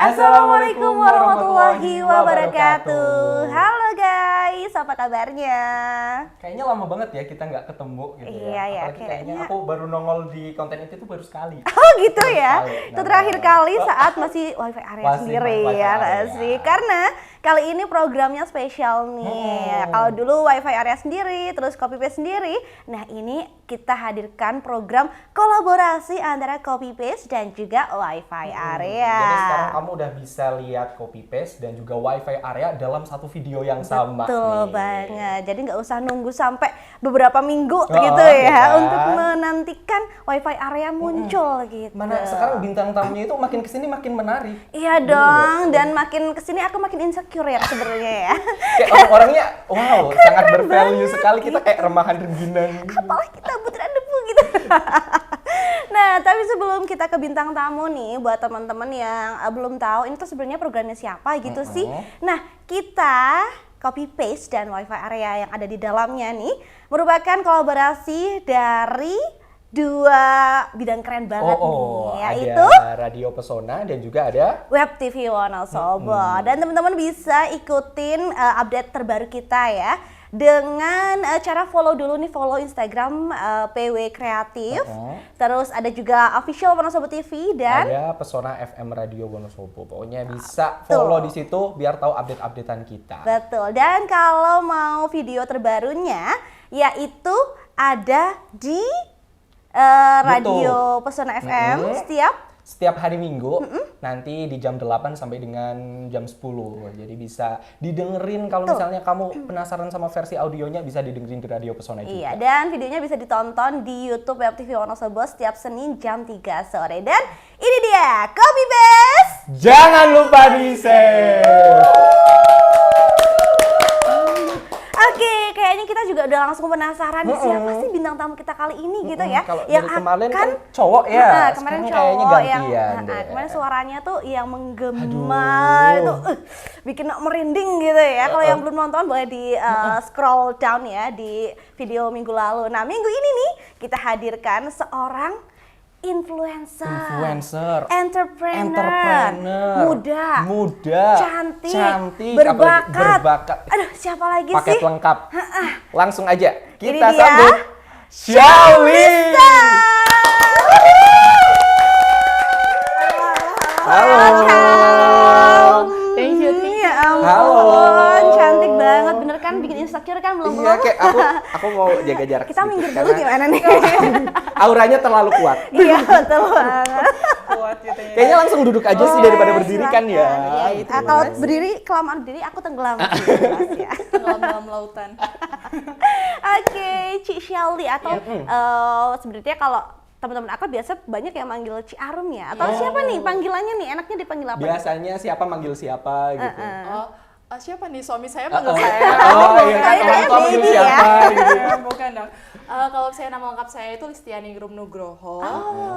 Assalamualaikum warahmatullahi wabarakatuh. Halo guys, apa kabarnya? Kayaknya lama banget ya kita nggak ketemu gitu Iya, ya. ya, Apalagi kayaknya aku baru nongol di konten itu tuh baru sekali. Oh gitu ya? Itu Nah, terakhir kali saat masih wifi area Masih sendiri wifi ya area. Kak Sri. Karena kali ini programnya spesial nih. Kalau dulu wifi area sendiri, terus Copy Paste sendiri. Nah ini kita hadirkan program kolaborasi antara Copy Paste dan juga wifi area. Jadi sekarang kamu udah bisa lihat copy paste dan juga wifi area dalam satu video yang sama. Betul nih. banget. Jadi nggak usah nunggu sampai beberapa minggu Oh, gitu ya ya kan? untuk menantikan wifi area muncul gitu. Mana sekarang bintang tamunya itu makin kesini makin menarik. Iya dong, dan makin kesini aku makin insecure ya sebenarnya ya. Kayak orang-orangnya wow sangat bervalue sekali, kita kayak remahan rengginang. Apalagi kita butiran debu gitu. Nah, tapi sebelum kita ke bintang tamu nih, buat teman-teman yang belum tahu ini tuh sebenarnya programnya siapa gitu sih. Nah, kita Copy Paste dan wifi area yang ada di dalamnya nih merupakan kolaborasi dari dua bidang keren banget nih, yaitu ada Radio Pesona dan juga ada Web TV Wonosobo. Dan teman-teman bisa ikutin update terbaru kita ya dengan cara follow dulu nih, follow Instagram PW Kreatif. Terus ada juga official Wonosobo TV dan ada Pesona FM Radio Wonosobo. Pokoknya bisa follow di situ biar tahu update-updatean kita. betul. Dan kalau mau video terbarunya yaitu ada di Radio Pesona FM Setiap hari Minggu nanti di jam 8 sampai dengan jam 10. Jadi bisa didengerin kalau misalnya kamu penasaran sama versi audionya, bisa didengerin di Radio Pesona juga. Iya, dan videonya bisa ditonton di YouTube Web TV Wonosobo setiap Senin jam 3 sore. Dan ini dia, Copy Paste. Jangan lupa di-save. Oke, kayaknya kita juga udah langsung penasaran siapa sih bintang tamu kita kali ini gitu ya. Kalau yang dari kemarin kan cowok ya. Kemarin Sekarang cowok kayaknya yang gantian deh. kemarin suaranya tuh yang menggema itu bikin merinding gitu ya. Kalau yang belum nonton boleh di scroll down ya di video minggu lalu. Nah, minggu ini nih kita hadirkan seorang influencer, entrepreneur, muda, cantik, berbakat. Aduh, siapa lagi paket sih? lengkap. Langsung aja Ini kita dia, sambut Xiaoli. Halo. Thank you. Ya ampun, Halo. cantik banget. Bener kan bikin insecure kan belum? Iya, kayak aku mau jaga jarak. Kita sedikit, minggir dulu karena gimana nih? auranya terlalu kuat. Iya, betul banget. Kuat gitu ya. Kayaknya langsung duduk aja sih daripada berdiri kan ya. Iya, itu kalau berdiri kelamaan berdiri aku tenggelam sih, jelas ya. Tenggelam dalam lautan. Oke, Ci Xiaoli atau sebenarnya kalau teman-teman aku biasa banyak yang manggil Ci Arum ya. Atau siapa nih panggilannya nih? Enaknya dipanggil apa? Biasanya siapa manggil siapa gitu. Siapa nih suami saya manggil saya? Oh iya, Kayaknya orang tua manggil baby ya. siapa gitu ya. Bukan dong. Kalau saya nama lengkap saya itu Listiani Grum Nugroho.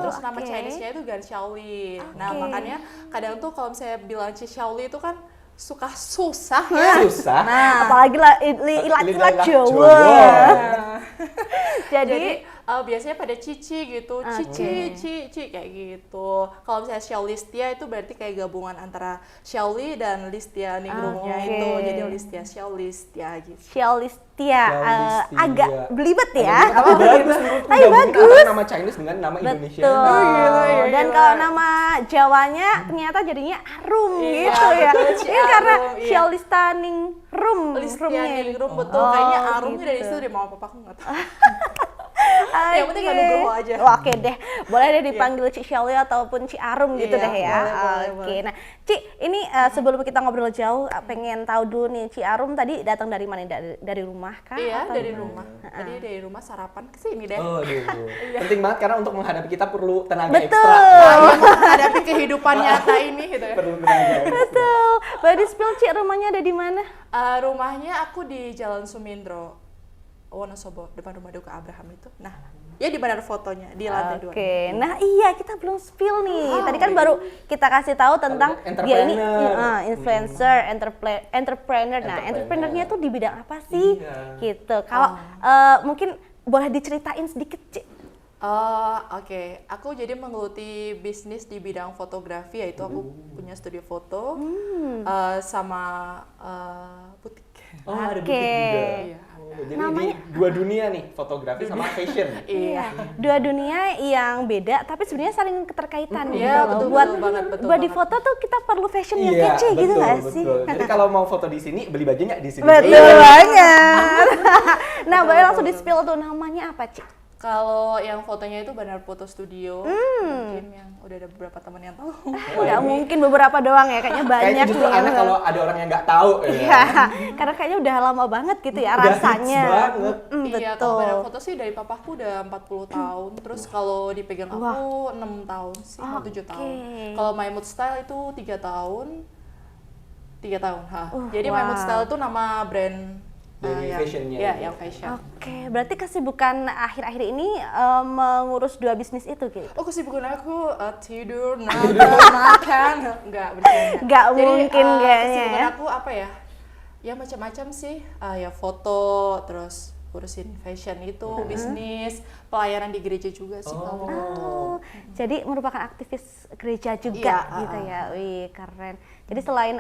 Terus nama Chinese-nya itu Gan Xiaoli. Nah, makanya kadang tuh kalau saya bilang Ci Xiaoli itu kan suka susah ya. Susah. Nah, apalagi ilat-ilat Jawa. Jadi biasanya pada Cici gitu, Cici kayak gitu. Kalau misalnya Xiaolistia itu berarti kayak gabungan antara Xiaoli dan Listia Ningrumnya itu. Jadi Listia Xiaolistia gitu. Xiaolistia, agak belibet ya. Tapi bagus menurutku, Tapi gabungin bagus. antara nama Chinese dengan nama Indonesia. Betul. Dan kalau nama Jawanya ternyata jadinya Arum gitu ya. betul, Ci Ini karena Arum, iya. Xiaolistaningrum Listia Ningrum betul. Kayaknya Arumnya dari situ deh, mama papa aku nggak tahu. Yang penting nggak Nugroho aja. Oke deh, boleh deh dipanggil Ci Xiaoli ataupun Ci Arum gitu Iya, deh ya. boleh. Nah, Ci, ini sebelum kita ngobrol jauh, pengen tahu dulu nih, Ci Arum tadi datang dari mana? Dari rumah kah? Iya, atau dari gimana? rumah. Jadi dari rumah sarapan ke sini deh. Oh, gitu. Penting banget karena untuk menghadapi kita perlu tenaga Betul. ekstra. Menghadapi kehidupan nyata ini gitu ya. Perlu tenaga ekstra. Betul. Boleh di-spill, Ci, rumahnya ada di mana? Rumahnya aku di Jalan Sumindro, Wonosobo, depan rumah Duka Abraham itu. Nah, ya di mana ada fotonya di lantai 2. Oke, nah iya kita belum spill nih. Tadi kan baru kita kasih tahu tentang dia ini influencer, entrepreneur. Nah, entrepreneurnya tuh di bidang apa sih? Iya. Gitu. Kalau mungkin boleh diceritain sedikit, Ci. Oke. Aku jadi menggeluti bisnis di bidang fotografi, yaitu aku punya studio foto sama butik. Oh, ada Oke. butik juga. Iya. Oh, jadi di dua dunia nih, fotografi sama fashion. Iya. Dua dunia yang beda tapi sebenarnya saling keterkaitan gitu Iya, loh. betul, buat betul banget, betul buat di banget. foto tuh kita perlu fashion yang Iya, kece gitu betul, nggak sih? betul. Jadi kalau mau foto di sini, beli bajunya di sini. Betul banget. Nah, boleh langsung di spill tuh namanya apa, Ci? Kalau yang fotonya itu Bandar Foto Studio, mungkin yang udah ada beberapa teman yang tahu. Nggak mungkin beberapa doang ya, kayaknya banyak Kayaknya justru nih. aneh kalau ada orang yang nggak tahu. Iya, karena kayaknya udah lama banget gitu ya Udah hits rasanya. banget. Iya, Betul. kalau Bandar Foto sih dari papaku udah 40 tahun, terus kalau dipegang aku 6 tahun sih, 7 tahun. Kalau My Mood Style itu 3 tahun. 3 tahun, Jadi My Mood wow. Style itu nama brand Dari fashionnya Iya, gitu. yang fashion. Oke, berarti kesibukan akhir-akhir ini mengurus dua bisnis itu gitu? Oh, kesibukan aku tidur, nonton, makan, enggak bercanda. Nggak Jadi, mungkin kayaknya kesibukan ya. aku apa ya? Ya macam-macam sih. Ya foto, terus urusin fashion itu, bisnis, pelayanan di gereja juga sih kalau. Oh, jadi merupakan aktivis gereja juga Iya, gitu ya. Wih, keren. Jadi selain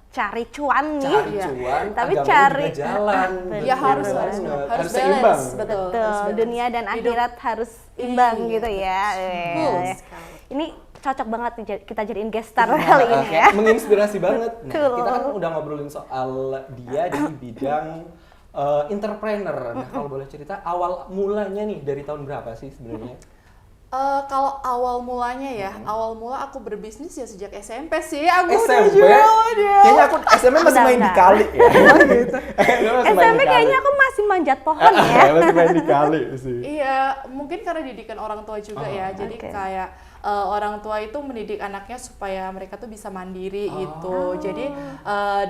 cari cuan nih, Cari Iya. cuan, Tapi agamanya cari- juga jalan. Ya harus Bener harus banget. harus seimbang. balance, betul. betul, harus balance. dunia dan Hidup. akhirat harus imbang Iya. gitu ya. Betul Eh, sekali. Ini cocok banget nih kita jadiin guest star kali ini ya. Menginspirasi banget. Nah, Betul. kita kan udah ngobrolin soal dia di bidang entrepreneur. Nah, kalau boleh cerita awal mulanya nih dari tahun berapa sih sebenarnya? Kalau awal mulanya ya, awal mula aku berbisnis ya sejak SMP sih. Aku SMP? Kayaknya aku SMP masih main di Bentar. kali ya. Gitu. SMP kayaknya aku masih manjat pohon ya. Masih main di kali sih. Iya, mungkin karena didikan orang tua juga ya. Jadi Oke. kayak orang tua itu mendidik anaknya supaya mereka tuh bisa mandiri gitu. Jadi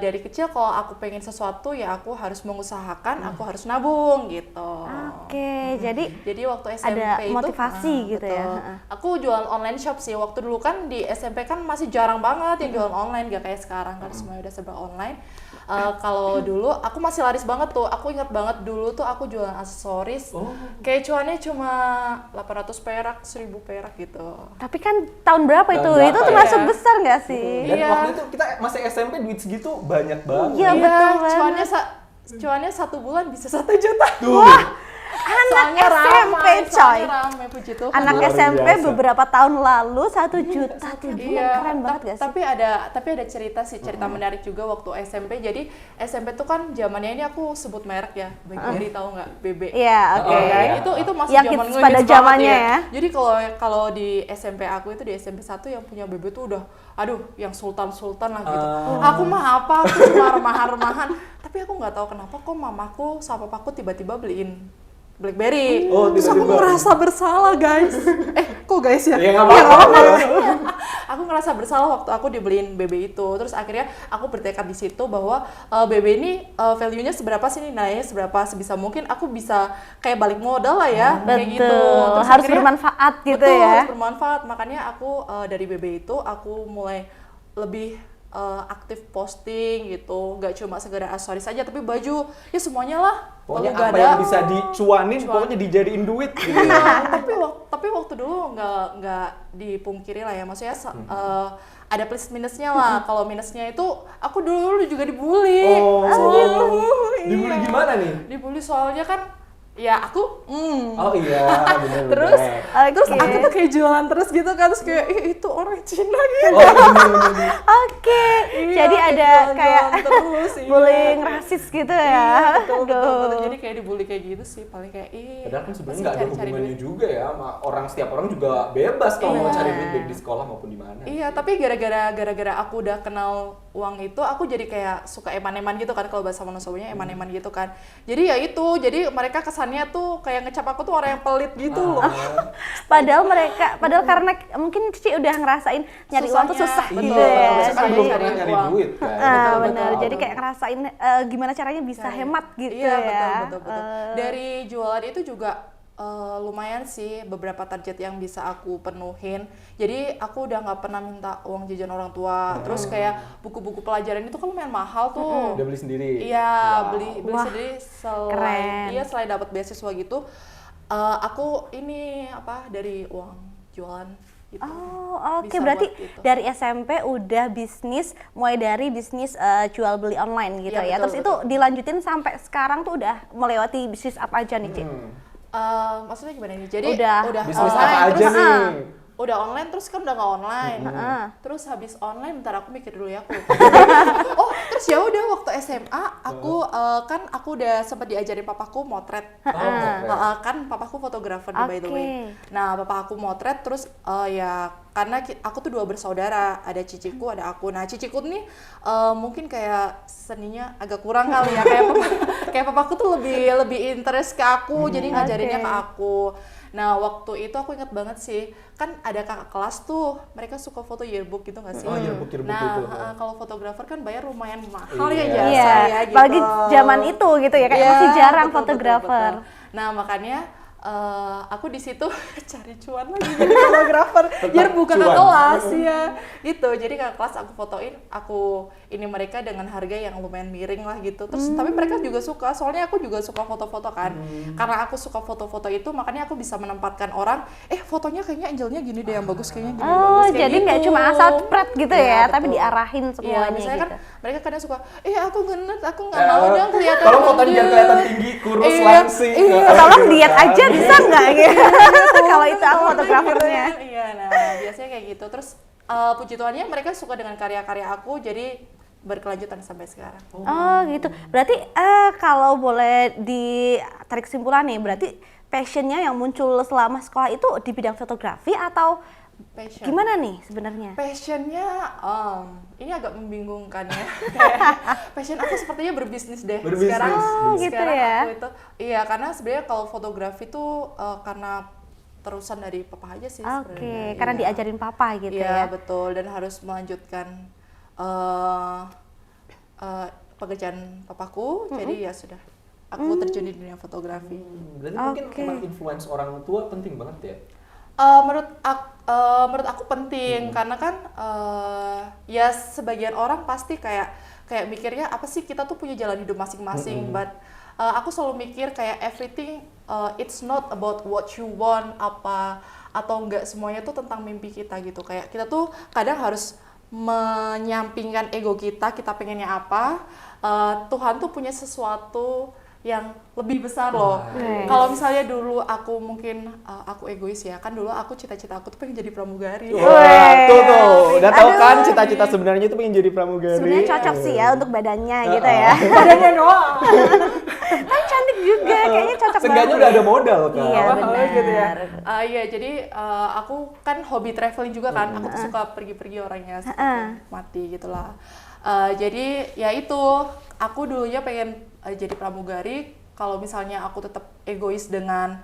dari kecil kalau aku pengen sesuatu ya aku harus mengusahakan, aku harus nabung gitu. Oke, jadi Jadi waktu SMP ada itu motivasi gitu ya. betul. Aku jualan online shop sih. Waktu dulu kan di SMP kan masih jarang banget yang jualan online, gak kayak sekarang kan semuanya udah serba online. Kalau dulu aku masih laris banget tuh. Aku ingat banget dulu tuh aku jualan aksesoris. Kayak cuannya cuma 800 perak, 1000 perak gitu. tapi kan tahun berapa itu? Tahun Itu berapa termasuk ya? besar nggak sih? Dan Iya. waktu itu kita masih SMP duit segitu banyak banget. Iya, betul banget. cuannya 1 bulan bisa 1 juta. Tuh. Anak Soalnya SMP ramai, coy. soalnya ramai, puji Tuhan. Anak Luar SMP biasa. beberapa tahun lalu 1 juta tuh keren banget gak sih? Tapi ada cerita sih, cerita menarik juga waktu SMP. Jadi SMP tuh kan zamannya ini aku sebut merek ya. BlackBerry tahu nggak? BB. Iya, oke. Oh, iya. Itu masih Yang zaman hits ngehits pada banget zamannya ya. Jadi kalau di SMP aku itu di SMP 1 yang punya BB tuh udah aduh yang sultan-sultan lah gitu. Aku mah apa? Aku cuma remahan-remahan. Tapi aku nggak tahu kenapa kok mamaku sama papaku tiba-tiba beliin BlackBerry. Oh, Terus aku tiba-tiba. ngerasa bersalah guys. Kok guys ya? Ya nggak apa-apa. Aku ngerasa bersalah waktu aku dibeliin BB itu. Terus akhirnya aku bertekad di situ bahwa BB ini value-nya seberapa sih nih, nilainya seberapa, sebisa mungkin aku bisa kayak balik modal lah ya, kayak gitu. Betul, Terus harus akhirnya- bermanfaat gitu betul, ya. harus bermanfaat. Makanya aku dari BB itu aku mulai lebih aktif posting gitu, nggak cuma sekedar aksesoris saja tapi baju ya semuanya lah. Pokoknya Kalau apa yang bisa dicuanin, pokoknya dijadiin duit gitu. Iya, tapi waktu dulu nggak dipungkiri lah ya, maksudnya ada plus minusnya lah. Kalau minusnya itu aku dulu juga dibully. Oh, Soalnya, dibully iya. gimana nih? Dibully soalnya kan ya aku Oh iya, bener. terus Oke. aku tuh kayak jualan terus gitu kan, terus kayak "Ih, itu orang Cina gitu. Oh bener. Oke, Iya, jadi ada jualan-jualan kayak terus, iya. bullying rasis gitu ya. Iya, betul, betul, Aduh. betul. Jadi kayak dibully kayak gitu sih, paling kayak Padahal kan sebenarnya pasti nggak ada cari-cari hubungannya duit. juga ya sama orang, setiap orang juga bebas kalau mau Iya. cari duit baik di sekolah maupun di mana. Iya, tapi gara-gara aku udah kenal uang itu, aku jadi kayak suka eman-eman gitu kan, kalau bahasa Wonosobonya eman-eman gitu kan. Jadi ya itu, jadi mereka kesannya tuh kayak ngecap aku tuh orang yang pelit gitu loh. Padahal karena mungkin Cici udah ngerasain nyari uang tuh susah Susahnya, gitu betul, ya. Biasanya kan Jadi belum cari pernah nyari uang. duit kan. Ah, Betul, benar. betul. Jadi kayak ngerasain gimana caranya bisa Cari. hemat gitu Iya, ya. betul. Dari jualan itu juga lumayan sih beberapa target yang bisa aku penuhin. Jadi aku udah nggak pernah minta uang jajan orang tua. Terus kayak buku-buku pelajaran itu kan lumayan mahal tuh. Udah beli sendiri. Iya, Wow. beli Wah, sendiri keren. selain dapat beasiswa gitu. Aku ini apa dari uang jualan gitu. Oh, oke. Bisa Berarti buat gitu. dari SMP udah bisnis, mulai dari bisnis jual beli online gitu Iya, ya. betul, Terus itu dilanjutin sampai sekarang tuh udah melewati bisnis apa aja nih, Ci? Maksudnya gimana nih? Jadi Udah Bisnis online, apa aja terus, nih? udah online terus kan udah nggak online. Terus habis online, bentar aku mikir dulu ya aku. Oh, terus ya udah waktu SMA aku kan aku udah sempat diajarin papaku motret. Kan papaku fotografer by the way. Nah, papa aku motret terus ya karena aku tuh 2 bersaudara, ada ciciku, ada aku. Nah, ciciku nih mungkin kayak seninya agak kurang kali ya, kayak papaku tuh lebih interest ke aku, jadi ngajarinnya ke aku. Nah, waktu itu aku ingat banget sih, kan ada kakak kelas tuh, mereka suka foto yearbook gitu nggak sih? Oh, yearbook Nah, itu. kalau fotografer kan bayar lumayan mahal ya Iya. jasa Iya, ya gitu. apalagi zaman itu gitu ya, kayak Iya, masih jarang betul, fotografer. betul. Nah, makanya aku di situ cari cuan lagi jadi fotografer biar buka ke cuan. kelas ya gitu. Jadi kakak kelas aku fotoin, aku ini mereka dengan harga yang lumayan miring lah gitu. Terus tapi mereka juga suka, soalnya aku juga suka foto-foto kan. Karena aku suka foto-foto itu, makanya aku bisa menempatkan orang, fotonya kayaknya angelnya gini deh yang bagus, kayaknya gini Oh, bagus, kayak jadi nggak gitu. cuma asal spread gitu Iya, ya, tapi betul. diarahin Iya, semuanya misalnya gitu. kan mereka kadang suka, aku gendut, aku nggak mau dong kelihatan Tolong fotonya biar gendut." kelihatan tinggi, kurus, Iya, langsing. iya. Tolong diet aja bisa nggak gitu? Kalau itu aku fotografernya. Iya, nah biasanya kayak gitu. Terus puji Tuhannya mereka suka dengan karya-karya aku, jadi berkelanjutan sampai sekarang. Oh gitu. Berarti kalau boleh ditarik kesimpulan nih, berarti passionnya yang muncul selama sekolah itu di bidang fotografi atau Passion. gimana nih sebenarnya? Passionnya, ini agak membingungkan ya. Kayak, passion aku sepertinya berbisnis deh. Berbisnis. Sekarang, Oh, gitu sekarang ya. aku itu, iya karena sebenarnya kalau fotografi tuh karena terusan dari papa aja sih Oke, sebenarnya. karena Iya. diajarin papa gitu Iya ya. betul, dan harus melanjutkan pekerjaan papaku, jadi ya sudah. Aku terjun di dunia fotografi. Berarti mungkin Oke. emang influence orang tua penting banget ya? Menurut aku penting karena kan ya sebagian orang pasti kayak mikirnya apa sih, kita tuh punya jalan hidup masing-masing, but aku selalu mikir kayak everything it's not about what you want apa atau enggak, semuanya tuh tentang mimpi kita gitu. Kayak kita tuh kadang harus menyampingkan ego kita pengennya apa. Tuhan tuh punya sesuatu yang lebih besar loh. Nice. Kalau misalnya dulu aku mungkin aku egois ya, kan dulu aku cita-cita aku tuh pengen jadi pramugari. Wah, tuh. Udah tahu Aduh. kan cita-cita sebenarnya itu pengen jadi pramugari. Sebenarnya cocok sih ya untuk badannya gitu ya. Badannya doang. Kan cantik juga, kayaknya cocok Seenggaknya banget. udah ada modal kan. Iya, Oh, benar. gitu ya. Iya, jadi aku kan hobi traveling juga kan. Aku tuh suka pergi-pergi orangnya, suka mati gitulah. Jadi ya itu, aku dulunya pengen jadi pramugari. Kalau misalnya aku tetap egois dengan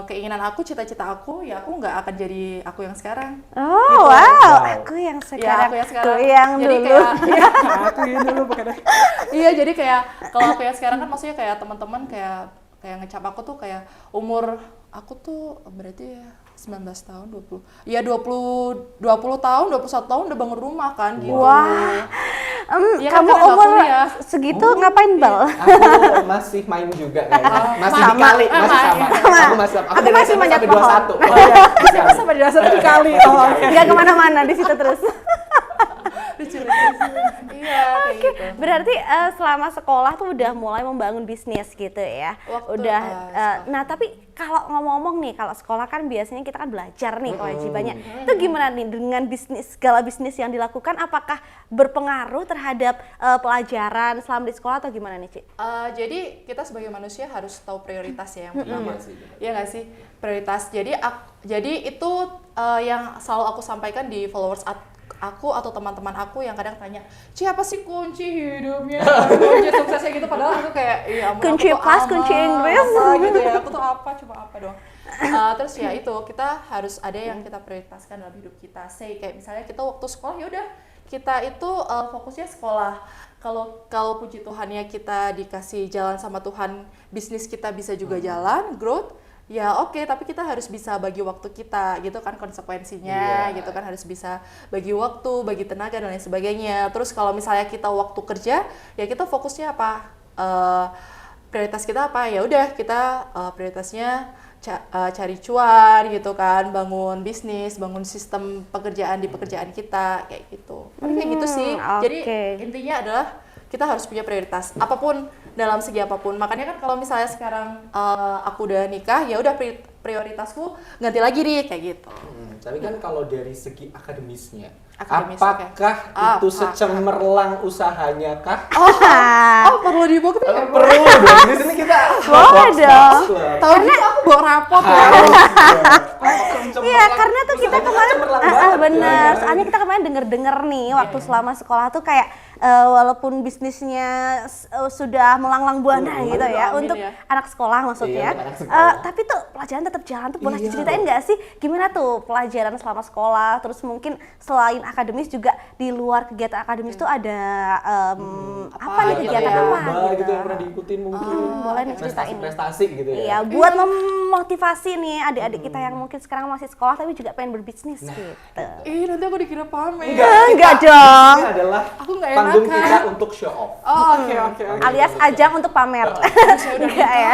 keinginan aku, cita-cita aku, ya aku nggak akan jadi aku yang sekarang. Oh, Gitu. wow. Wow. Aku yang Ya, sekarang. aku yang sekarang. Aku yang Jadi dulu. kayak, aku yang dulu bukan. Iya, jadi kayak kalau aku yang sekarang kan maksudnya kayak teman-teman kayak ngecap aku tuh kayak umur aku tuh berarti ya 19 tahun, 20. Ya 20 tahun, 21 tahun udah bangun rumah kan gitu. Wah. Iya kan, Kamu karena nggak umur kuliah. segitu ngapain bal? Aku masih main juga kayaknya. Masih Sama. dikali, masih sama. Aku masih Aku masih manjat sampai 21. pohon. Oh, iya. Kita sampai di dasar kali. Nggak kemana-mana di situ terus. Lucu-lucu. Iya, kayak gitu. Berarti selama sekolah tuh udah mulai membangun bisnis gitu ya. Waktu, Udah. sekolah. Nah tapi kalau ngomong-ngomong nih, kalau sekolah kan biasanya kita kan belajar nih kewajibannya. Itu gimana nih dengan segala bisnis yang dilakukan? Apakah berpengaruh terhadap pelajaran selama di sekolah atau gimana nih, Ci? Jadi kita sebagai manusia harus tahu prioritas ya yang pertama. Iya sih, benar. Iya nggak sih? Prioritas. Jadi itu yang selalu aku sampaikan di followers aku atau teman-teman aku yang kadang tanya, Ci apa sih kunci hidupnya? Kunci suksesnya gitu, padahal aku kayak, iya ampun, Kunci aku tuh pas, apa, kunci Inggris. apa gitu ya, aku tuh apa, cuma apa doang. Terus ya itu, kita harus ada yang kita prioritaskan dalam hidup kita. Say kayak misalnya kita waktu sekolah, yaudah kita itu fokusnya sekolah. Kalau puji Tuhan ya kita dikasih jalan sama Tuhan, bisnis kita bisa juga jalan, growth. Ya oke, tapi kita harus bisa bagi waktu kita, gitu kan konsekuensinya, gitu kan harus bisa bagi waktu, bagi tenaga dan lain sebagainya. Terus kalau misalnya kita waktu kerja, ya kita fokusnya apa? prioritas kita apa? Ya udah kita prioritasnya cari cuan gitu kan, bangun bisnis, bangun sistem pekerjaan di pekerjaan kita kayak gitu. Paling kayak gitu sih. Jadi intinya adalah kita harus punya prioritas apapun dalam segi apapun. Makanya kan kalau misalnya sekarang aku udah nikah, ya udah prioritasku ganti lagi nih kayak gitu. Tapi kan kalau dari segi akademisnya, Akademis, apakah itu secemerlang usahanya kah? Oh, perlu dibuktiin ya? Perlu dong. Di sini kita Boleh dong. Tahu gitu aku bawa rapot ya. Iya, karena tuh kita kemarin bener. Soalnya kita kemarin denger nih waktu selama sekolah tuh kayak walaupun bisnisnya sudah melanglang buana gitu ya untuk anak sekolah maksudnya. Tapi tuh pelajaran tetap jalan tuh. Boleh diceritain nggak sih gimana tuh pelajaran selama sekolah? Terus mungkin selain akademis juga di luar kegiatan akademis tuh ada apa nih kegiatan apa gitu? Gitu yang pernah diikutin mungkin. Boleh nih ceritain. Prestasi gitu ya. Iya, buat memotivasi nih adik-adik kita yang mungkin sekarang masih sekolah tapi juga pengen berbisnis gitu. Nanti aku dikira pamer. Enggak dong. Ini adalah Aku nggak panggung enakan. kita untuk show off. Oh, oke. Alias ajang untuk pamer. Enggak ya.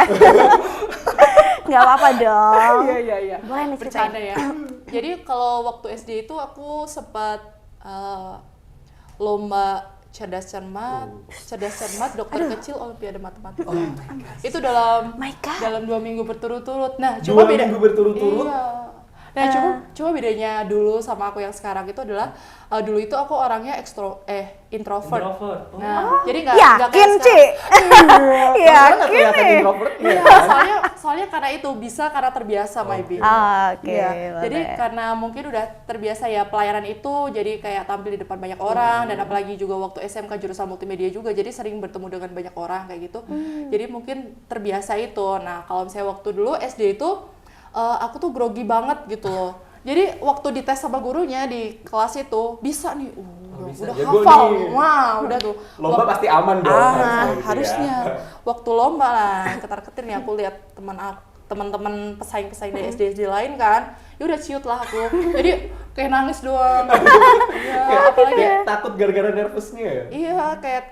Enggak apa-apa dong. Iya. Boleh nih ceritain. Bercanda ya. Jadi kalau waktu SD itu aku sempat lomba cerdas cermat dokter kecil olimpiade matematika. Itu dalam 2 minggu berturut-turut. Nah, cuma 2 minggu berturut-turut? Iya. Nah, cuma bedanya dulu sama aku yang sekarang itu adalah dulu itu aku orangnya introvert. Nah, jadi nggak yakin, kayak Ci? Yakin nih. soalnya karena itu bisa karena terbiasa maybe. Oke. Iya. Jadi karena mungkin udah terbiasa ya pelayaran itu, jadi kayak tampil di depan banyak orang dan apalagi juga waktu SMK jurusan multimedia juga, jadi sering bertemu dengan banyak orang kayak gitu. Jadi mungkin terbiasa itu. Nah, kalau misalnya waktu dulu SD itu aku tuh grogi banget gitu loh. Jadi waktu dites sama gurunya di kelas itu bisa nih, udah hafal, wah udah tuh. Lomba pasti aman dong. Harusnya. Waktu lomba lah, ketar-ketir nih aku lihat teman-teman pesaing-pesaing dari SD lain kan, ya udah ciut lah aku. Jadi kayak nangis doang. Iya, apalagi kayak takut gara-gara nervousnya ya. Iya,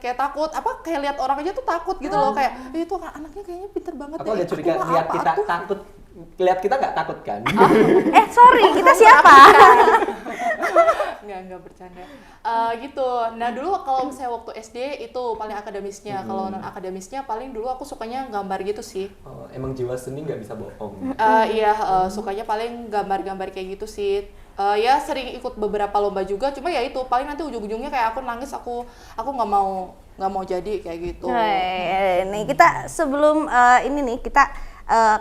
kayak takut. Kayak lihat orang aja tuh takut gitu loh, kayak itu anaknya kayaknya pinter banget. Aku agak curiga lihat kita takut. Lihat kita nggak takut kan? Sorry, kita siapa? Enggak bercanda. Gitu. Nah, dulu kalau misalnya waktu SD itu paling akademisnya. Kalau non akademisnya paling dulu aku sukanya gambar gitu sih. Emang jiwa seni nggak bisa bohong. Iya, sukanya paling gambar-gambar kayak gitu sih. Ya sering ikut beberapa lomba juga, cuma ya itu paling nanti ujung-ujungnya kayak aku nangis, aku nggak mau jadi kayak gitu. Nih kita sebelum ini nih kita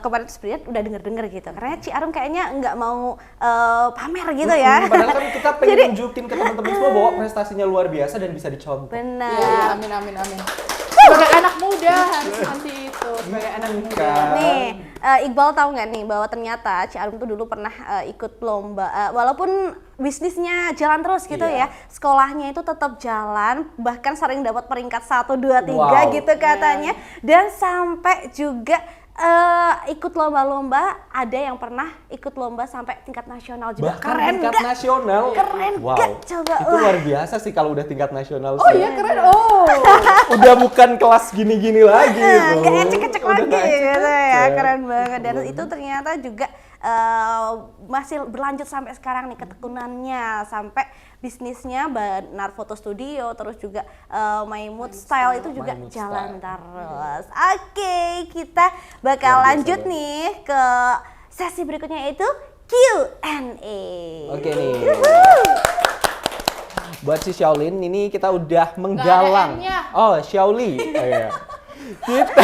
kemarin sebenarnya udah denger gitu karena Ci Arum kayaknya nggak mau pamer gitu ya. Padahal kan kita pengen nunjukin ke teman-teman semua bahwa prestasinya luar biasa dan bisa dicontoh. Benar. Ya, amin. Sebagai anak muda harus nanti itu sebagai anak muda. Nih, Iqbal tahu nggak nih bahwa ternyata Ci Arum tuh dulu pernah ikut lomba, walaupun bisnisnya jalan terus gitu ya, sekolahnya itu tetap jalan, bahkan sering dapat peringkat 1, 2, 3 gitu katanya, dan sampai juga ikut lomba-lomba, ada yang pernah ikut lomba sampai tingkat nasional juga. Bahkan keren tingkat gak? nasional. Keren gak? Coba itu luar biasa sih kalau udah tingkat nasional. Oh iya keren. Udah bukan kelas gini-gini lagi tuh. Gak ecek-ecek lagi gitu ya, keren banget. Dan itu ternyata juga masih berlanjut sampai sekarang nih ketekunannya, sampai bisnisnya Benar Foto Studio, terus juga My Mood Style itu juga jalan terus. Oke, kita bakal lanjut nih ke sesi berikutnya yaitu Q&A. Oke nih. Buat si Shaolin ini kita udah menggalang. Oh, Shaoli. Iya. Kita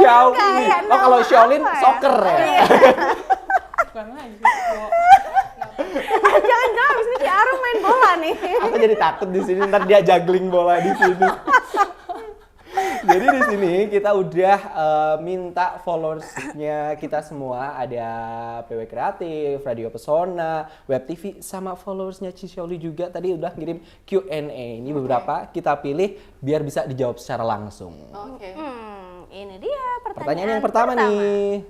Shaolin. Oh, kalau Shaolin soccer ya. Bukan lagi. Jangan-jangan abis ini Ci Arum main bola nih. Aku jadi takut di sini, ntar dia juggling bola di sini. Jadi di sini kita udah minta followersnya kita semua, ada PW Kreatif, Radio Pesona, Web TV, sama followersnya Shaoli juga tadi udah ngirim Q&A. Ini beberapa kita pilih biar bisa dijawab secara langsung. Oke. Ini dia Pertanyaan yang pertama nih.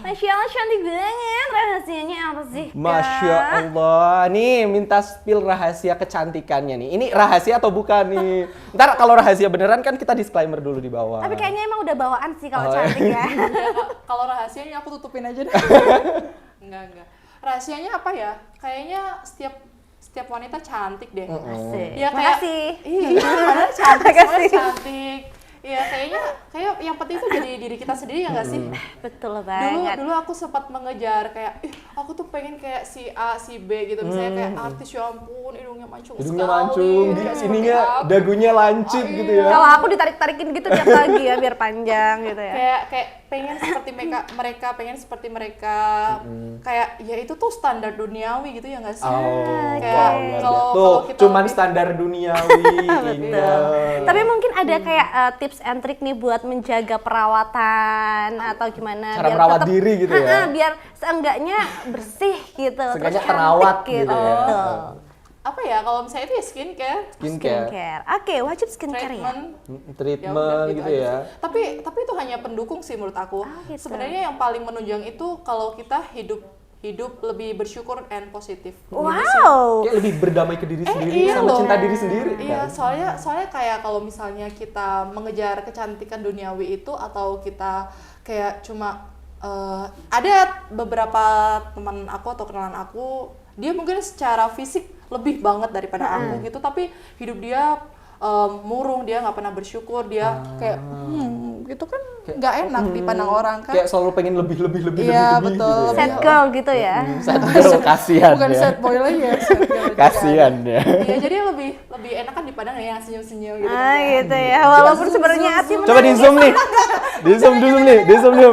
Masya Allah cantik banget. Rahasianya apa sih, Kak? Masya Allah. Nih minta spill rahasia kecantikannya nih. Ini rahasia atau bukan nih? Ntar kalau rahasia beneran kan kita disclaimer dulu di bawah. Tapi kayaknya emang udah bawaan sih kalau Oh, cantik ya. Kalau rahasianya aku tutupin aja deh. Enggak. Rahasianya apa ya? Kayaknya setiap wanita cantik deh. Asik. Ya kayak Makasih. iya, padahal cantik, Makasih. semuanya cantik. Iya, kayak yang penting itu jadi diri kita sendiri ya nggak sih? Betul banget. Dulu aku sempat mengejar kayak, aku tuh pengen kayak si A, si B gitu. Misalnya kayak artis, ya ampun, hidungnya mancung Hidungnya sekali. mancung, kayak sininya seperti aku. dagunya lancip Oh, gitu iya. ya. Kalau aku ditarik-tarikin gitu tiap pagi ya biar panjang gitu ya. Kayak pengen seperti mereka, pengen seperti mereka. Kayak ya itu tuh standar duniawi gitu ya nggak sih? Oh, Kayak luar kalau biasa. Tuh, kita cuman lebih- standar duniawi. Ingat. Tapi mungkin ada kayak tips and trick nih buat menjaga perawatan atau gimana Cara merawat diri gitu ya? Biar seenggaknya bersih gitu. Seenggaknya terus terawat cantik gitu ya. Betul. Apa ya kalau misalnya itu ya skincare, Skincare. Oke, wajib skincare ya. treatment. Treatment udah, gitu aja ya. sih. Tapi itu hanya pendukung sih menurut aku. gitu. Sebenarnya yang paling menunjang itu kalau kita hidup lebih bersyukur and positif. Wow. Kayak lebih berdamai ke diri sendiri iya sama loh. cinta diri sendiri Iya, kan. soalnya kayak kalau misalnya kita mengejar kecantikan duniawi itu atau kita kayak cuma ada beberapa teman aku atau kenalan aku, dia mungkin secara fisik lebih banget daripada aku gitu, tapi hidup dia murung, dia nggak pernah bersyukur, dia kayak gitu kan nggak enak dipandang orang kan. Kayak selalu pengen lebih Iya, lebih betul. gitu ya. Sad girl gitu ya. Sad girl, kasihan Bukan ya. sad boy lagi ya, sad girl juga. Kasihan ya. Iya, jadi lebih enak kan dipandang yang senyum-senyum gitu. Ah kan. gitu ya. Walaupun sebenarnya hati Coba di zoom nih. Di zoom nih.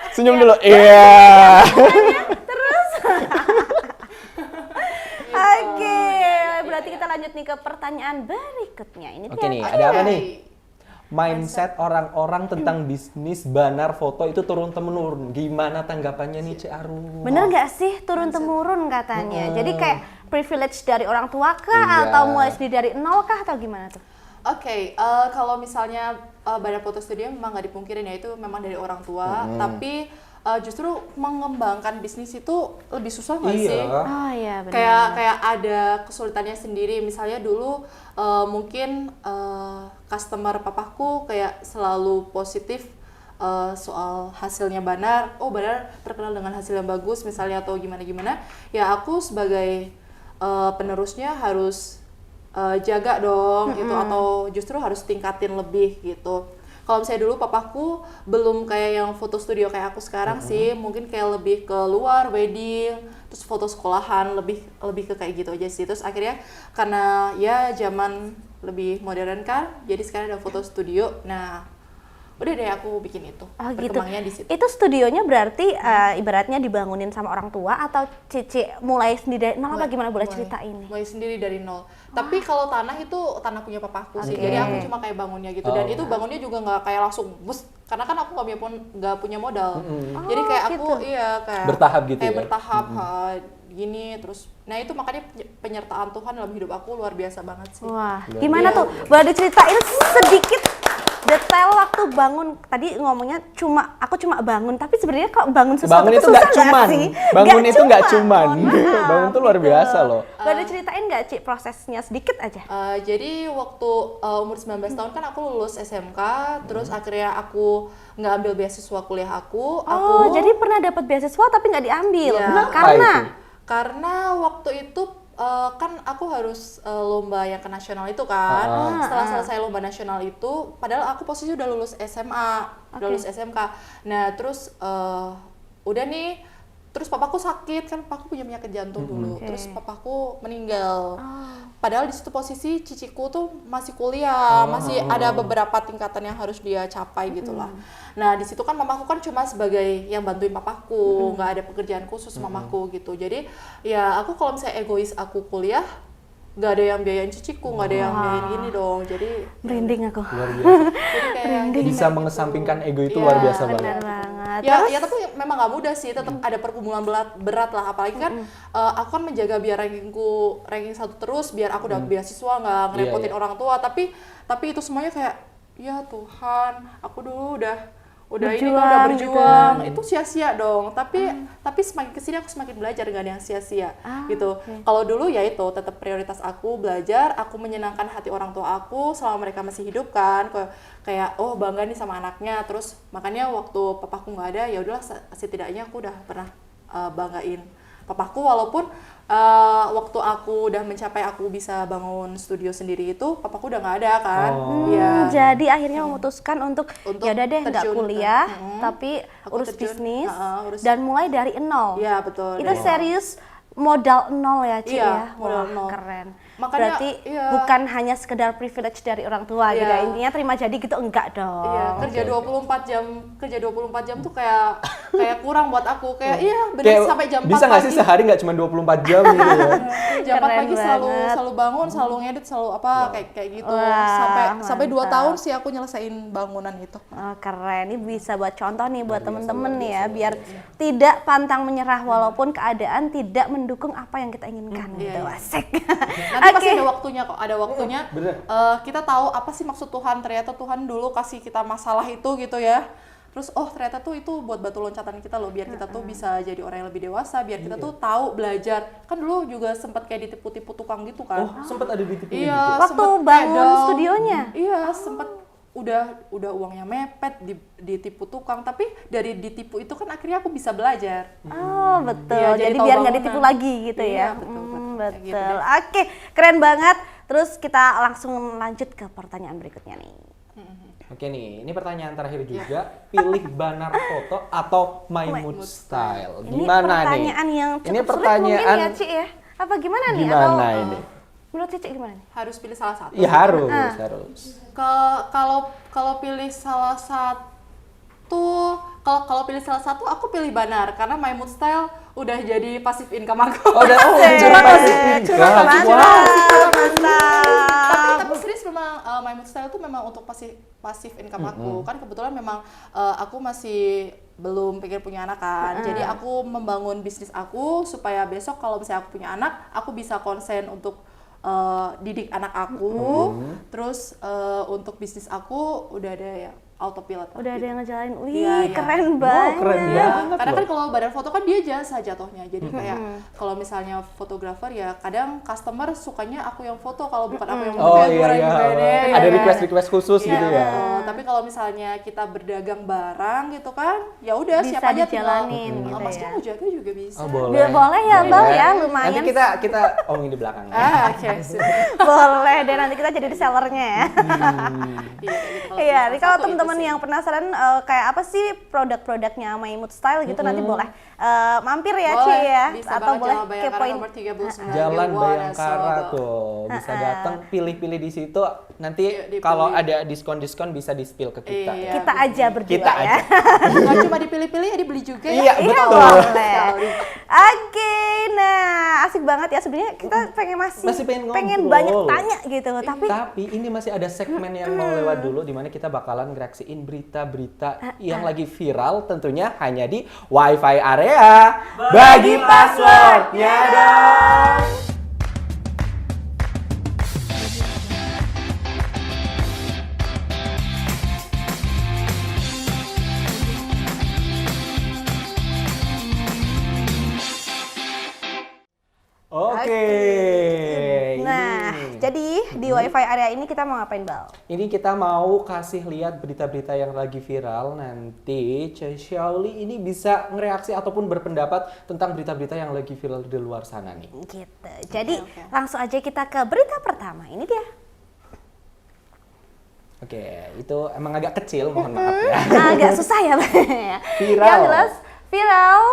Senyum dulu. Iya. Oke, berarti kita lanjut nih ke pertanyaan berikutnya. Ini Oke dia. nih, ada apa nih? Mindset orang-orang tentang bisnis banar foto itu turun temurun. Gimana tanggapannya nih, Cik Aru? Bener nggak sih turun temurun katanya? Jadi kayak privilege dari orang tua kah Iya. atau mulai sendiri dari nol kah atau gimana tuh? Oke, kalau misalnya badan foto studio memang nggak dipungkirin ya itu memang dari orang tua, tapi justru mengembangkan bisnis itu lebih susah nggak sih? Oh iya benar. Kayak ada kesulitannya sendiri. Misalnya dulu mungkin customer papaku kayak selalu positif soal hasilnya Banar. Oh, Banar terkenal dengan hasil yang bagus misalnya atau gimana-gimana. Ya aku sebagai penerusnya harus jaga dong gitu, atau justru harus tingkatin lebih gitu. Kalau misalnya dulu papaku belum kayak yang foto studio kayak aku sekarang sih, mungkin kayak lebih ke luar wedding, terus foto sekolahan, lebih ke kayak gitu aja sih. Terus akhirnya karena ya zaman lebih modern kan, jadi sekarang ada foto studio. Nah, udah deh aku bikin itu. Oh gitu. Berkembangnya di situ. Itu studionya berarti ibaratnya dibangunin sama orang tua atau Cici mulai sendiri dari nol apa gimana boleh ceritain nih? Mulai sendiri dari nol. Tapi kalau tanah itu tanah punya papaku sih. Oke. Jadi aku cuma kayak bangunnya gitu. Dan itu bangunnya juga nggak kayak langsung bus. Karena kan aku nggak punya modal. Jadi kayak aku iya kayak Bertahap gitu kayak ya? bertahap gini terus. Nah itu makanya penyertaan Tuhan dalam hidup aku luar biasa banget sih. Wah, gimana tuh? Boleh diceritain sedikit detail waktu bangun. Tadi ngomongnya aku cuma bangun, tapi sebenarnya kalau bangun sesuatu Bangun itu susah nggak cuman. sih? Bangun itu nggak cuman. Mohon maaf, Bangun tuh luar gitu. biasa loh. Boleh diceritain nggak Ci prosesnya sedikit aja? Jadi waktu umur 19 tahun kan aku lulus SMK, terus akhirnya aku nggak ambil beasiswa kuliah aku. Oh, jadi pernah dapat beasiswa tapi nggak diambil. Iya. Nah, Karena waktu itu kan aku harus lomba yang ke nasional itu kan. Setelah selesai lomba nasional itu, padahal aku posisi udah lulus SMA, udah lulus SMK. Nah terus udah nih, terus papaku sakit kan, papaku punya penyakit jantung dulu. Terus papaku meninggal. Padahal di situ posisi ciciku tuh masih kuliah, masih ada beberapa tingkatan yang harus dia capai gitulah. Nah di situ kan mamaku kan cuma sebagai yang bantuin papaku, nggak ada pekerjaan khusus mamaku gitu. Jadi ya aku kalau misalnya egois aku kuliah, nggak ada yang biayain ciciku, nggak ada yang biayain gini dong. Jadi merinding aku. Luar biasa. jadi kayak Bisa mengesampingkan ego itu luar biasa banget. Benar banget. ya tapi memang nggak mudah sih, tetap ada pergumulan berat lah, apalagi kan aku kan menjaga biar ranking 1 terus, biar aku dapat beasiswa, nggak ngerepotin Iya. orang tua, tapi itu semuanya kayak ya Tuhan, aku dulu udah ini kan Berjuang udah gitu. berjuang itu sia-sia dong. Tapi semakin kesini aku semakin belajar, gak ada yang sia-sia gitu. Kalau dulu ya itu tetap prioritas aku belajar, aku menyenangkan hati orang tua aku selama mereka masih hidup kan. Kayak oh bangga nih sama anaknya. Terus makanya waktu papaku nggak ada ya udahlah setidaknya aku udah pernah banggain papaku, walaupun waktu aku udah mencapai aku bisa bangun studio sendiri itu papaku udah nggak ada kan. Ya Jadi akhirnya memutuskan untuk ya udah deh nggak terjun ke- kuliah, tapi Aku urus terjun, bisnis urus- dan mulai dari nol. ya betul. Itu serius modal nol ya, Ci Iya, ya. modal Wah, nol. keren. Makanya, Berarti iya. bukan hanya sekedar privilege dari orang tua gitu. Iya. Intinya terima jadi gitu enggak dong. Iya, kerja 24 jam, kerja 24 jam tuh kayak kurang buat aku. Kayak iya bener Kayak sampai jam 4 bisa nggak sih pagi. sehari nggak cuma 24 jam gitu ya? Jam 4 Keren pagi banget. selalu bangun, selalu ngedit, selalu apa kayak gitu. Wah, Sampai 2 mantap. tahun sih aku nyelesain bangunan itu. Oh, keren. Ini bisa buat contoh nih buat temen-temen nih ya, biar tidak pantang menyerah walaupun keadaan tidak mendukung apa yang kita inginkan. Gitu, iya. asik. Nanti pasti ada waktunya kok, ada waktunya. Bener. Kita tahu apa sih maksud Tuhan. Ternyata Tuhan dulu kasih kita masalah itu gitu ya. Terus oh ternyata tuh itu buat batu loncatan kita loh, biar kita tuh bisa jadi orang yang lebih dewasa, biar kita tuh tahu belajar. Kan dulu juga sempat kayak ditipu-tipu tukang gitu kan. Oh, sempat ada di TV Iya, gitu. Waktu sempet kayak bangun down. studionya? Iya, sempet udah uangnya mepet, ditipu tukang, tapi dari ditipu itu kan akhirnya aku bisa belajar. Oh betul, Iya, jadi jadi tahu biar nggak bangunan. ditipu lagi gitu Iya, ya. betul, betul. Betul. Kayak gitu deh. Oke, keren banget. Terus kita langsung lanjut ke pertanyaan berikutnya nih. Oke nih, ini pertanyaan terakhir juga. Pilih banar foto atau my mood style? Ini Gimana nih? pertanyaan yang cukup Ini sulit pertanyaan mungkin ya, Ci ya. Apa gimana nih? gimana Atau, ini? menurut Cici gimana nih? Harus pilih salah satu. Iya harus. Kalau pilih salah satu, kalau pilih salah satu aku pilih banar karena my mood style udah jadi passive income aku. Oh, udah curhat masih Mantap, mantap. Tapi serius memang my mood style itu memang untuk passive income aku. Kan kebetulan memang aku masih belum pikir punya anak kan. Jadi aku membangun bisnis aku supaya besok kalau misalnya aku punya anak, aku bisa konsen untuk didik anak aku. Terus untuk bisnis aku udah ada ya autopilot. Udah ada yang ngejalanin. Wih, Iya, iya. keren banget. keren banget. Karena loh. kan kalau badan foto kan dia jasa jatuhnya. Jadi kayak kalau misalnya fotografer ya kadang customer sukanya aku yang foto, kalau bukan aku yang foto Oh ya iya kurang iya. gimana, ya Ada kan? request khusus Iya, gitu ya. betul. Tapi kalau misalnya kita berdagang barang gitu kan, ya udah Bisa siapa aja tinggal dijalanin gitu Masnya ya. mau jaga juga bisa. Oh boleh. Dia boleh ya, Bal ya, lumayan. Nanti kita omongin di belakang ya. Oke. sip. Boleh deh, nanti kita jadi resellernya ya. Iya, kayak gitu. Kalau Iya, pilih nih kalau salah satu teman-teman itu sih. yang penasaran kayak apa sih produk-produknya My Mood Style gitu, nanti boleh mampir ya, Ci Boleh, ya. bisa Atau banget boleh Jalan Bayangkara kepoin. nomor 39 Jalan Girwana, Bayangkara Solo. tuh bisa datang pilih-pilih di situ. Nanti Iya, dipilih. kalau ada diskon-diskon bisa di-spill ke kita. Iya. Kita aja berdua Kita ya. aja. Nggak cuma dipilih-pilih ya dibeli juga ya. Iya, Iya betul. boleh. Sekali. Oke, nah asik banget ya sebenarnya kita Masih pengen pengen ngobrol. banyak tanya gitu, Tapi ini masih ada segmen yang mau lewat dulu di mana kita bakalan ngereaksiin berita-berita yang lagi viral tentunya hanya di Wi-Fi area. Bagi passwordnya dong. Oke. Nah, ini. jadi di Wi-Fi area ini kita mau ngapain, Bal? Ini kita mau kasih lihat berita-berita yang lagi viral. Nanti Xiaoli ini bisa ngereaksi ataupun berpendapat tentang berita-berita yang lagi viral di luar sana nih. Gitu. Jadi Oke. langsung aja kita ke berita pertama. Ini dia. Oke, itu emang agak kecil, mohon maaf ya. Agak susah ya, Bang. Viral. Yang jelas viral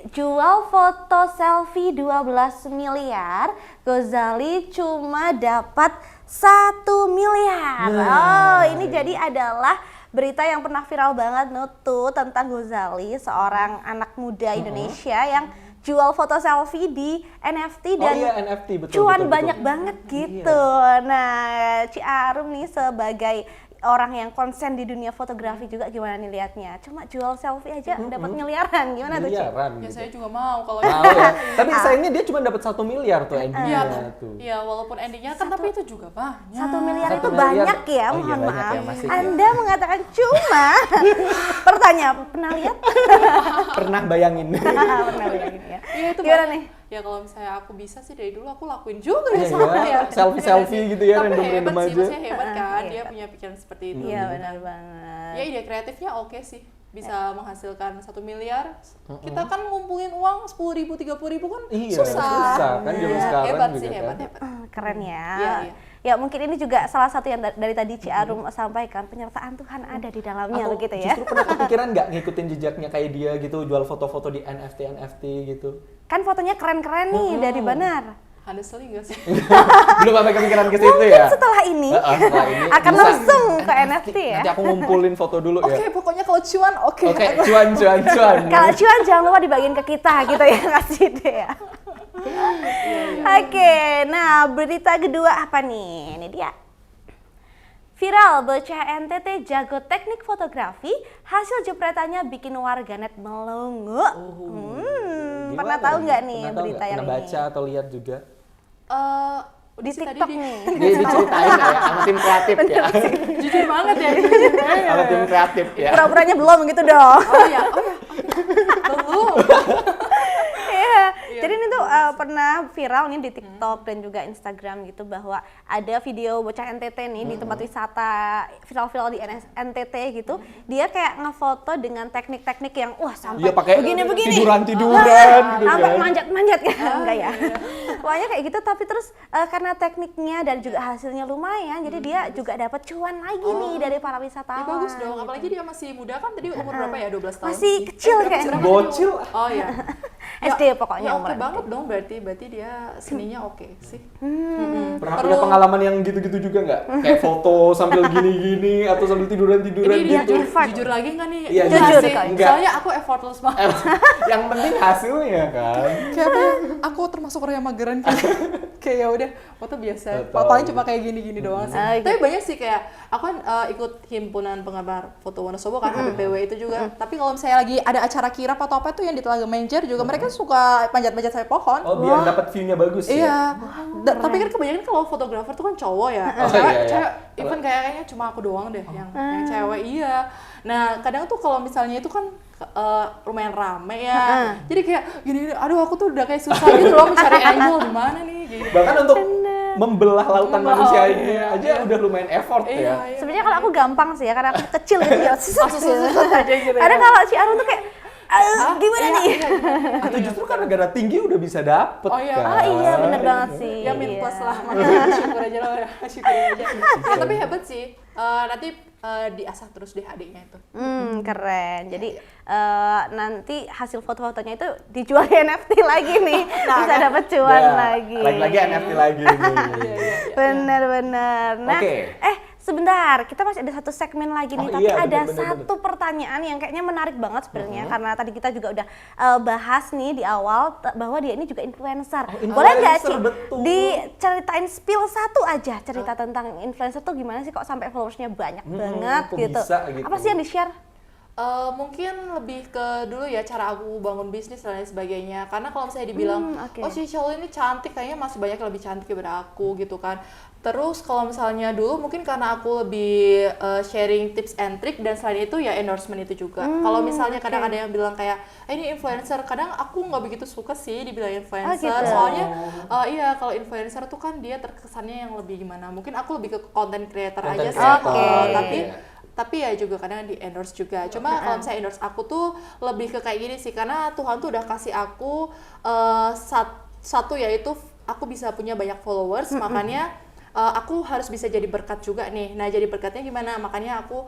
jual foto selfie 12 miliar, Gozali cuma dapat 1 miliar. Oh, ini jadi adalah berita yang pernah viral banget Nutu tentang Gozali, seorang anak muda Indonesia yang jual foto selfie di NFT Oh dan iya, NFT, betul. cuan betul, banyak betul. banget gitu. Nah, Ci Arum nih sebagai orang yang konsen di dunia fotografi juga gimana nih liatnya? Cuma jual selfie aja dapat miliaran, gimana tuh Ci? Miliaran Ya gitu. saya juga mau kalau Mau ya. Tapi sayangnya dia cuma dapat 1 miliar tuh endingnya tuh. Iya, walaupun endingnya kan tapi itu juga banyak. 1 miliar 1 itu miliar. banyak ya, Oh iya, mohon banyak maaf. ya, masih ya. Anda mengatakan cuma. Pertanyaan, pernah lihat? Pernah bayangin. Pernah bayangin ya. Iya itu Gimana banyak. nih? Ya kalau misalnya aku bisa sih dari dulu aku lakuin juga ya Iya, sama iya. ya. Selfie-selfie gitu ya, Tapi random-random hebat sih, aja. maksudnya hebat kan, Iya. dia punya pikiran seperti itu. Iya benar banget. Ya ide kreatifnya oke sih, bisa menghasilkan 1 miliar. Kita kan ngumpulin uang 10.000, 30.000 kan Iya, susah. susah kan zaman sekarang Hebat juga sih, kan. hebat. Keren ya. Iya, iya. Ya mungkin ini juga salah satu yang dari tadi Ci Arum sampaikan, penyertaan Tuhan ada di dalamnya Atau begitu ya. justru pernah kepikiran nggak ngikutin jejaknya kayak dia gitu, jual foto-foto di NFT gitu? Kan fotonya keren-keren nih dari Benar. Honestly enggak sih? Belum sampai kepikiran ke situ Mungkin ya? setelah ini Setelah ini akan bisa langsung ke NFT ya. Nanti aku ngumpulin foto dulu Oke, ya. pokoknya kalau cuan oke. Oke, cuan. Kalau cuan jangan lupa dibagiin ke kita gitu ya, ngasih ide ya. Oke, nah berita kedua apa nih? Ini dia. Viral, bocah NTT jago teknik fotografi, hasil jepretannya bikin warganet melongo. Gimana Pernah tahu nggak nih Pernah tahu berita nggak? yang Pernah ini? baca atau lihat juga? Di Udah sih tadi TikTok di- nih. Dia diceritain ya, sama tim kreatif ya. Jujur banget ya. Sama tim kreatif ya. Pura-puranya belum gitu dong. Oh ya, oke. Belum. Iya. Jadi ini tuh pernah viral nih di TikTok dan juga Instagram gitu bahwa ada video bocah NTT nih di tempat wisata viral-viral di NTT gitu. Dia kayak ngefoto dengan teknik-teknik yang wah sampai Iya, pakai begini-begini. tiduran-tiduran gitu Sampai kan. manjat-manjat kan. Enggak ya. Pokoknya kayak gitu tapi terus karena tekniknya dan juga hasilnya lumayan jadi dia juga dapat cuan lagi nih dari para Ya, wisatawan. bagus dong, apalagi dia masih muda kan tadi umur berapa ya? 12 tahun. Masih kecil kayaknya. Bocil. Oh iya. SD pokoknya Ya oke umurnya. banget dong, berarti dia seninya oke sih. Pernah punya pengalaman yang gitu-gitu juga nggak? Kayak foto sambil gini-gini atau sambil tiduran-tiduran Ini gitu. jujur lagi nggak nih? Iya, Enggak jujur sih. kok. Enggak. Soalnya aku effortless banget. Yang penting hasilnya kan. Kayak apa ya? Aku termasuk orang yang mageran kayak ya udah foto biasa. Betul. Paling cuma kayak gini-gini doang sih. Ah, gitu. Tapi banyak sih kayak aku kan ikut himpunan penggemar foto Wonosobo kan HPPW itu juga. Tapi kalau misalnya lagi ada acara kirap atau apa tuh yang di Telaga Menjer juga mereka suka panjat-panjat sampai pohon. Oh, biar dapat view-nya bagus ya. Iya, tapi kan kebanyakan kalau fotografer tuh kan cowok ya, Oh, cewek, iya, iya. cewek, even kayaknya cuma aku doang deh yang cewek iya. Nah kadang tuh kalau misalnya itu kan lumayan rame ya, jadi kayak gini, aduh aku tuh udah kayak susah gitu loh mencari angle di mana nih, gitu. Bahkan untuk membelah lautan Membelah, manusia oh, ini iya, aja udah lumayan effort Iya, ya. iya. Sebenarnya kalau aku gampang sih ya karena aku kecil gitu ya. Susah-susah aja gitu ya. Ada kalau si Arun tuh kayak gimana Iya, nih? iya, iya. Atau justru kan negara tinggi udah bisa dapet Oh, iya. kan. Oh iya bener banget sih. Ya min Iya. plus lah, makanya syukur aja lah ya, syukurin aja. Ya tapi hebat sih, nanti diasah terus deh adiknya itu. Keren. Jadi nanti hasil foto-fotonya itu dijual di NFT lagi nih. Bisa kan? dapat cuan Nah, lagi. Lagi-lagi NFT lagi nih. Bener-bener. Nah, Oke. sebentar, kita masih ada satu segmen lagi nih, Oh tapi iya, ada bener. satu pertanyaan yang kayaknya menarik banget sebenarnya karena tadi kita juga udah bahas nih di awal bahwa dia ini juga influencer. Boleh nggak influencer, sih betul. diceritain spill satu aja cerita tentang influencer tuh gimana sih kok sampai followersnya banyak banget kok gitu. bisa gitu? Apa sih yang di-share? Mungkin lebih ke dulu ya cara aku bangun bisnis dan lain sebagainya, karena kalau misalnya dibilang oke. oh si Shawl ini cantik, kayaknya masih banyak yang lebih cantik daripada aku gitu kan. Terus kalau misalnya dulu mungkin karena aku lebih sharing tips and trick, dan selain itu ya endorsement itu juga. Kalau misalnya kadang ada yang bilang kayak ini influencer, kadang aku nggak begitu suka sih dibilang influencer, gitu. soalnya iya kalau influencer tuh kan dia terkesannya yang lebih gimana, mungkin aku lebih ke content creator Content aja sih. creator, Tapi ya juga kadang di endorse juga. Cuma kalau misalnya endorse aku tuh lebih ke kayak gini sih, karena Tuhan tuh udah kasih aku satu yaitu aku bisa punya banyak followers, makanya aku harus bisa jadi berkat juga nih. Nah jadi berkatnya gimana? Makanya aku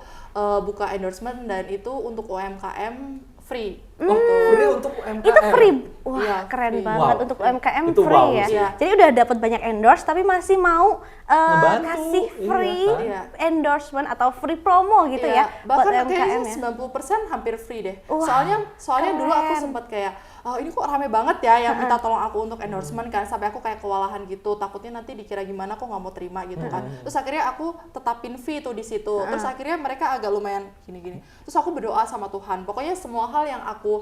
buka endorsement, dan itu untuk UMKM free. Oh, free untuk UMKM. Itu free. Wah, Iya, keren free. banget Wow. untuk UMKM Itu free wow ya. sih. Iya. Jadi udah dapat banyak endorse tapi masih mau Ngebantu, kasih iya free kan? Iya. endorsement atau free promo gitu Iya, ya buat bahkan UMKM kayaknya ya. 90% hampir free deh. Wah, Soalnya dulu aku keren. sempat kayak ini kok rame banget ya yang minta tolong aku untuk endorsement kan, sampai aku kayak kewalahan gitu, takutnya nanti dikira gimana, kok nggak mau terima gitu kan. Terus akhirnya aku tetapin fee tuh di situ. Terus akhirnya mereka agak lumayan gini-gini. Terus aku berdoa sama Tuhan. Pokoknya semua hal yang aku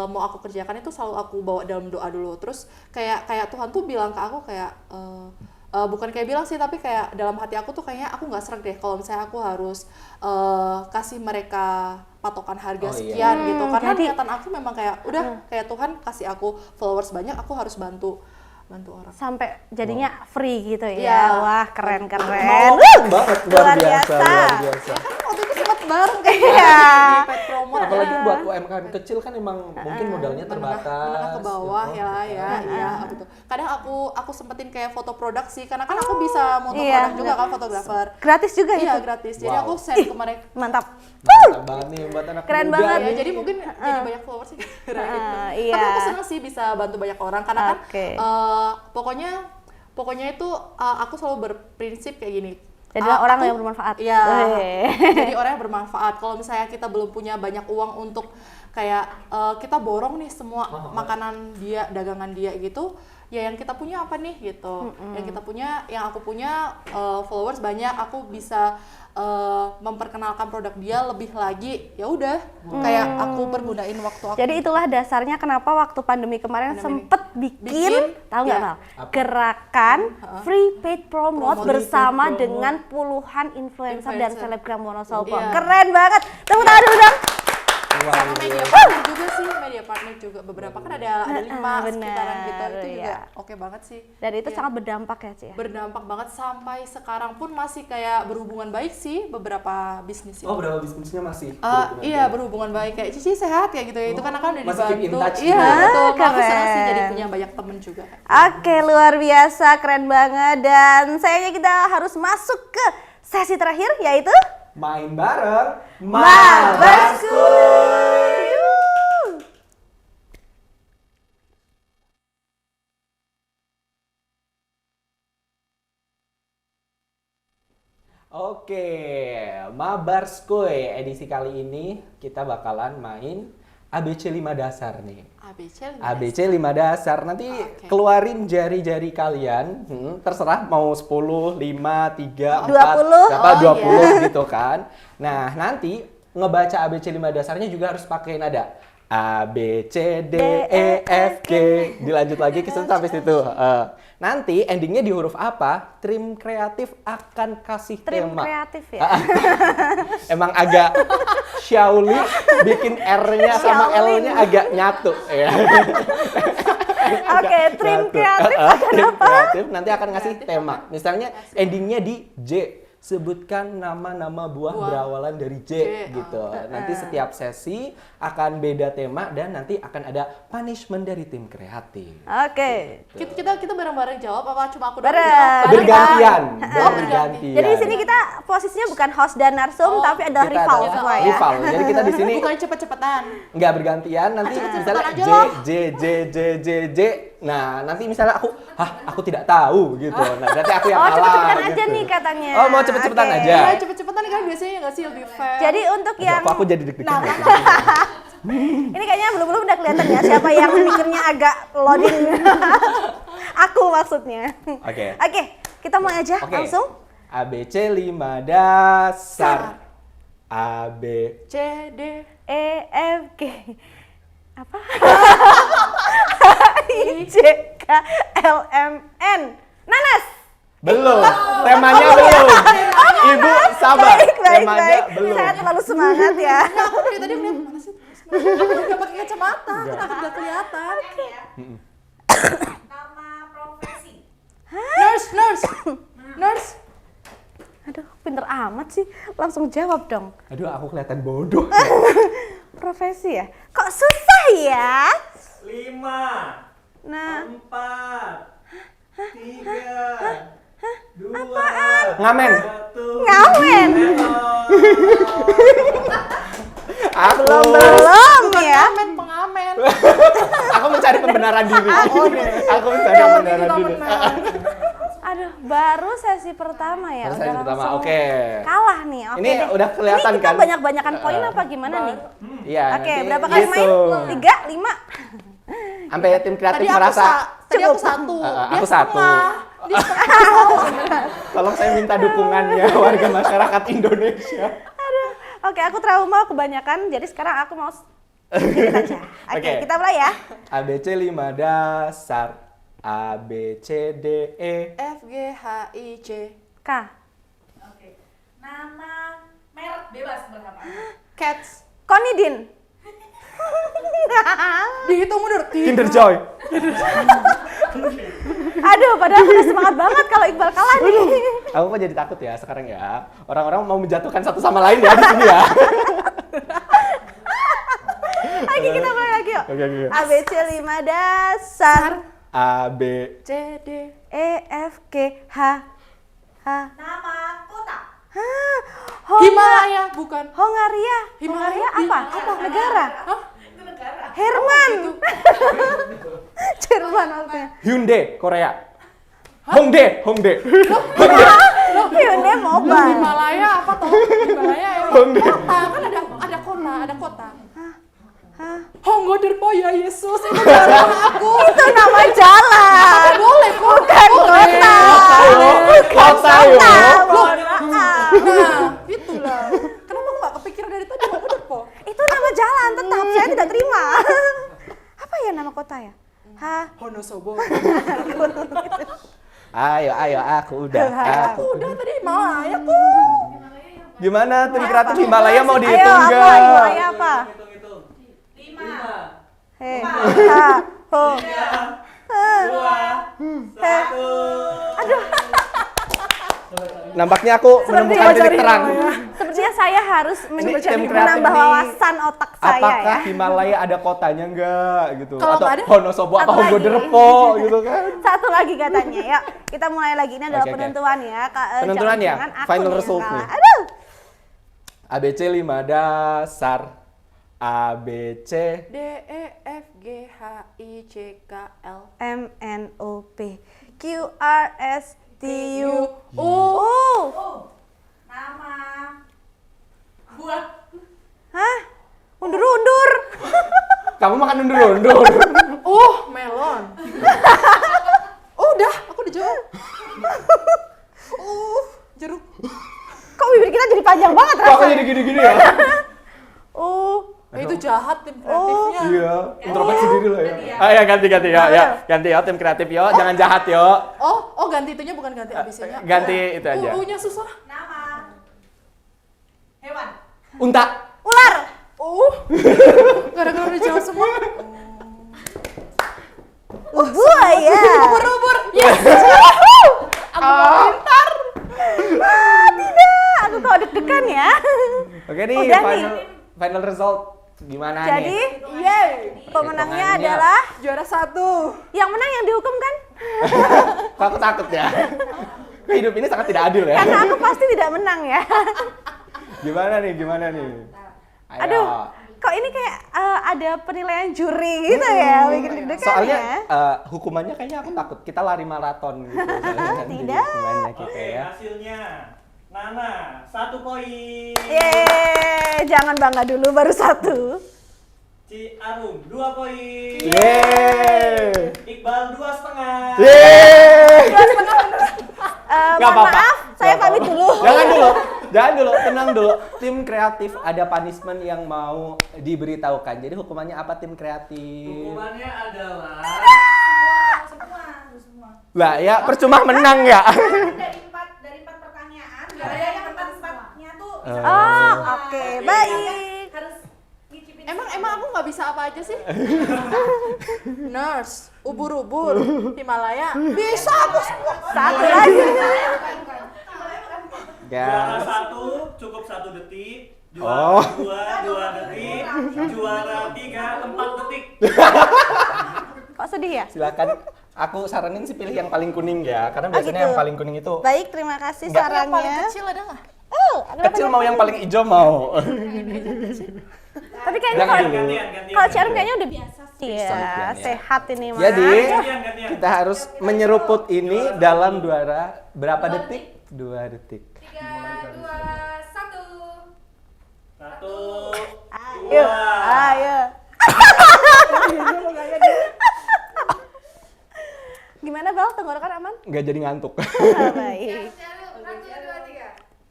mau aku kerjakan itu selalu aku bawa dalam doa dulu. Terus kayak Tuhan tuh bilang ke aku kayak bukan kayak bilang sih, tapi kayak dalam hati aku tuh kayaknya aku nggak sreg deh kalau misalnya aku harus kasih mereka patokan harga sekian gitu, karena niatan aku memang kayak udah kayak Tuhan kasih aku followers banyak, aku harus bantu orang Sampai jadinya free gitu ya. Iya. Wah, keren. Banget, luar biasa. ya kan waktu itu sempat bareng kan Iya. di Pet Promote. Apalagi buat UMKM kecil kan emang mungkin modalnya terbatas. menengah ke bawah ya betul. Kadang aku sempetin kayak foto produk sih, karena kan aku bisa moto produk juga kan, fotografer. Gratis juga Iya, itu. gratis. Jadi Wow. aku send ke mereka. Mantap. Mantap banget nih buat anak Keren muda banget. nih. Ya, jadi mungkin jadi banyak followers sih gara gitu. Iya. Tapi aku senang sih bisa bantu banyak orang, karena kan Oke. pokoknya itu aku selalu berprinsip kayak gini. Jadilah orang yang bermanfaat. Iya. Weh. Jadi orang yang bermanfaat. Kalau misalnya kita belum punya banyak uang untuk kayak kita borong nih semua makanan dia, dagangan dia gitu, ya yang kita punya apa nih gitu. Yang aku punya followers banyak, aku bisa memperkenalkan produk dia lebih lagi. Ya udah, kayak aku pergunain waktu aku. Jadi itulah dasarnya kenapa waktu pandemi kemarin sempet bikin tahu nggak ya. Val? Gerakan free paid promote Promote. bersama Promote. dengan puluhan influencer dan Influencer. selebgram Wonosobo. Iya. Keren banget. Tepuk tangan dulu dong. Luar Sama media biasa. partner juga sih, media partner juga beberapa kan ada 5 benar, sekitaran gitu, itu juga iya. oke banget sih. Dan itu Iya. sangat berdampak ya, Ci? Berdampak banget sampai sekarang pun masih kayak berhubungan baik sih beberapa bisnis itu. Oh, berapa bisnisnya masih? Iya, berhubungan baik, kayak Cici sehat ya gitu ya. Itu kan udah masih keep in dibantu. touch Iya, gitu. betul. Aku Keren. senang sih jadi punya banyak temen juga. Oke, luar biasa, keren banget. Dan sayangnya kita harus masuk ke sesi terakhir, yaitu Main bareng Mabarskuy. Oke, Mabarskuy edisi kali ini kita bakalan main ABC 5 dasar nih. ABC 5 dasar. Nanti Oke. keluarin jari-jari kalian. Terserah mau 10, 5, 3, 4, 20. berapa, Oh, 20 gitu kan. Nah, nanti ngebaca ABC 5 dasarnya juga harus pakai nada. A, B, C, D, E, F, G. Dilanjut lagi ke situ sampai situ. Nanti endingnya di huruf apa? Tim kreatif akan kasih Trim tema. kreatif ya. Emang agak Shaoli, bikin R-nya sama Shaolin. L-nya agak nyatu ya. Oke, trim Nyatu. kreatif akan Trim apa? kreatif nanti akan ngasih tema. Misalnya endingnya di J. Sebutkan nama-nama buah berawalan dari J gitu. Nanti setiap sesi akan beda tema dan nanti akan ada punishment dari tim kreatif. Oke. Kita bareng-bareng jawab apa cuma aku doang Bareng. jawab? Bergantian, Oh, bergantian. Jadi di sini kita posisinya bukan host dan narsum, tapi adalah Kita rival adalah semua ya. rival. Jadi kita di sini Bukan cepet-cepetan. nggak bergantian, nanti cepet-cepetan misalnya aja loh. J. Nah, nanti misalnya aku tidak tahu gitu. Nah, berarti aku yang Oh, kalah. cepet-cepetan aja gitu. nih katanya. Oh, mau cepet-cepetan Oke. aja. Ya, cepet-cepetan kan biasanya nggak sih lebih fair. Jadi untuk Aduh, yang aku jadi deg-degan. Nah, ya. ini kayaknya belum udah kelihatan ya siapa yang mikirnya agak loading. Aku maksudnya. Oke. Oke, kita mulai aja Oke. langsung. ABC 5 dasar. A, B. C, D. E F G apa? I J K L M N. Nanas. Belum. Temanya belum. Ibu sabar. Baik, Temanya baik. belum. Saya terlalu semangat ya. Aku dari tadi ngeliat mana sih? Aku udah pakai kacamata, kenapa nggak kelihatan? Nama profesi. Nurse. Aduh, pinter amat sih. Langsung jawab dong. Aduh, aku kelihatan bodoh. Profesi ya? Kok susah ya? 5, Nah, 4, 3, 2, Ngamen. 1. ngamen. Aku Belum ya. Pengamen. aku mencari pembenaran diri. Aku mencari Yang penting pembenaran kita diri. menang. Aduh, baru sesi pertama ya. Baru udah sesi pertama, langsung oke. Kalah nih. Oke Ini deh. udah kelihatan Ini kita kan? banyak-banyakan poin apa gimana nih? Iya, Oke, nanti berapa kali main? gitu. 3, 5. Sampai tim kreatif Tadi aku merasa tadi aku satu. Dia aku satu. setengah. Dia setengah. Tolong saya minta dukungannya warga masyarakat Indonesia. Oke, aku trauma kebanyakan, jadi sekarang aku mau sedikit aja. Oke, kita mulai ya. ABC 5 dasar. A, B, C, D, E. F G H I J K. Oke. Nama merek bebas berapa? Cats. Konidin. Dihitung mundur. Kinder Joy. Aduh, padahal aku udah semangat banget kalau Iqbal kalah nih. Aku kok jadi takut ya sekarang ya. Orang-orang mau menjatuhkan satu sama lain ya di sini ya. Lagi kita mulai lagi yuk. Oke. ABC 5 dasar. A, B. C D E, F, G, H. Nama kota. Himalaya bukan. Hongaria. Himalaya Hongaria apa? apa? Negara. Hah? Itu negara. Herman. Jerman maksudnya. Hyundai Korea. Hongdae. Hyundai Mobile. Himalaya apa toh? Himalaya emang Hongdae. kota kan ada kota. Honggoderpo ya Yesus itu darah aku. Itu nama jalan. Boleh kok. Bukan kota. Kota yo. Mohon maaf. Nah, itulah. Kenapa aku nggak kepikiran dari tadi Honggoderpo? Itu nama jalan tetap saya tidak terima. Apa ya nama kota ya? Honosobo. Ayo aku udah. Aku udah tadi Himalaya kok. Gimana tim kreatif Himalaya mau Ayo dihitung apa? nggak? Himalaya apa? Hitung. 5, He. Ha. Ho. 2, 1. Aduh. Nampaknya aku menemukan titik terang. Sepertinya saya harus Ini tim kreatif menambah nih, wawasan otak saya Apakah ya. Himalaya ada kotanya enggak gitu? Kalau Atau nggak ada, Honosobo apa satu lagi. Honggoderpo gitu kan? Satu lagi katanya ya. Kita mulai lagi, ini adalah Oke. penentuan ya. Penentuan ya? Jangan aku Final nih yang result kalah. nih. Aduh. ABC 5 dasar. A, B, C. D E F G H I J K L M, N, O, P, Q, R, S, T, U. U. Nama buah. Hah? Undur-undur. Kamu makan undur-undur. Melon. Udah, aku udah jawab. Jeruk. Kok bibir kita jadi panjang banget Kok aku rasanya? jadi gini-gini ya? Itu jahat tim kreatifnya. Iya, introspeksi diri lah ya. Ya ganti ya. Ganti ya tim kreatif yo, jangan jahat yo. Oh ganti itunya bukan ganti ABC-nya. Ganti itu aja. U-nya susah. Nama hewan. Unta. Ular. Gara-gara udah jawab semua. Buaya. Ubur-ubur. Yes. Aku pintar. Tidak, aku kok deg-degan ya. Oke nih, Udah nih. final result gimana Jadi, nih? yeay, pemenangnya Hitungannya. adalah Juara 1. yang menang yang dihukum kan? Kok aku takut ya? Hidup ini sangat tidak adil ya. Karena aku pasti tidak menang ya. Gimana nih? Ayo. Aduh, kok ini kayak ada penilaian juri gitu ya, bikin deg-degan Soalnya ya. hukumannya kayaknya aku takut. Kita lari maraton gitu. Nanti Tidak. hukumannya kita Oke, ya. hasilnya Nana 1 poin. Yeay, jangan bangga dulu baru 1. Ci Arum 2 poin. Yeay. Iqbal 2,5. Yeay. Nggak Mohon apa-apa. maaf, saya Nggak pamit apa-apa. dulu. Jangan dulu, tenang dulu. Tim kreatif ada punishment yang mau diberitahukan. Jadi hukumannya apa tim kreatif? Hukumannya adalah semua. Lah ya percuma menang ya. Dari 4 pertanyaan, enggak ada yang 4-4-nya tuh. Oh, oke, baik. Harus ngicipin. Emang aku nggak bisa apa aja sih? Nurse, ubur-ubur, Himalaya. Bisa aku semua. Satu lagi. Juara Guys. 1 cukup 1 detik. Oh. Juara 2 detik. Juara 3 4 detik. Kok sedih ya? Silakan. Aku saranin sih pilih yang paling kuning ya, karena biasanya gitu. yang paling kuning itu Baik, terima kasih Nggak. Yang paling sarannya. kecil ada nggak? Oh, ada kecil mau yang paling hijau mau. Tapi kayaknya Jangan kalau dulu. kalau Ciarum kayaknya udah biasa sih ya. Gantian ya. Sehat ini mah. Jadi Gantian. kita harus menyeruput ini dalam berapa detik? 2 detik. 3, 2, 1. 1, Ayo, 2. ayo. Gimana Bel? Tenggorokan aman? Nggak jadi ngantuk. Baik.